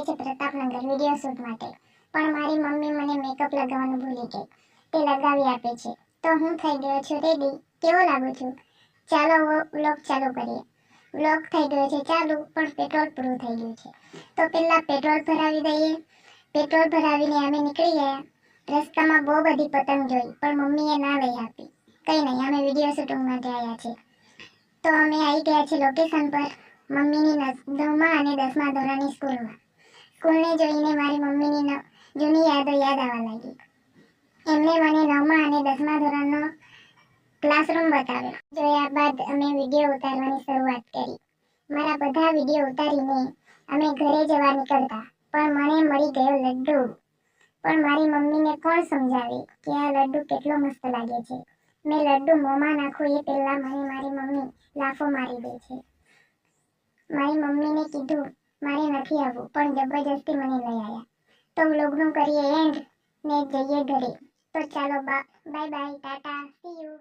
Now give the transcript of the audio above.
જઈએ છીએ Pratapnagar video shoot માટે, પણ મારી મમ્મી મને મેકઅપ લગાવવાનું ભૂલી ગઈ. તે લગાવી આપે છે તો હું થઈ ગયો છું રેડી. કેવો લાગુ છું? ચાલો વ્લોગ ચાલુ કરીએ. વ્લોગ થઈ ગયો છે ચાલુ, પણ પેટ્રોલ પૂરું થઈ ગયું છે તો પહેલા પેટ્રોલ ભરાવી દઈએ. પેટ્રોલ ભરાવીને અમે નીકળી ગયા. રસ્તામાં બહુ બધી પતંગ જોઈ, પણ મમ્મીએ ના લઈ આપી. કંઈ નહીં, અમે વિડીયો શૂટિંગ માટે આવ્યા છીએ. તો અમે આવી ગયા છીએ લોકેશન પર, મમ્મીની 9મા અને 10મા ધોરણની સ્કૂલમાં. સ્કૂલને જોઈને મારી મમ્મીની જૂની યાદો યાદ આવવા લાગી. એમણે મને 9મા અને 10મા ધોરણનો ક્લાસરૂમ બતાવ્યો. જોયા બાદ અમે વિડીયો ઉતારવાની શરૂઆત કરી. મારા બધા વિડીયો ઉતારીને અમે ઘરે જવા નીકળતા, પણ મને મળી ગયો લડ્ડુ. પણ મારી મમ્મીને કોણ સમજાવે કે આ લડ્ડુ કેટલો મસ્ત લાગે છે. મેં લડ્ડુ મોંમાં નાખું એ પહેલા મને મારી મમ્મી લાફો મારી દે છે. મારી મમ્મીને કીધું મારે નથી આવવું, પણ જબરજસ્તી મને લઈ આવ્યા. તો વ્લોગનું કરીએ એન્ડ ને જઈએ ઘરે. તો ચાલો bye bye, Tata, C you.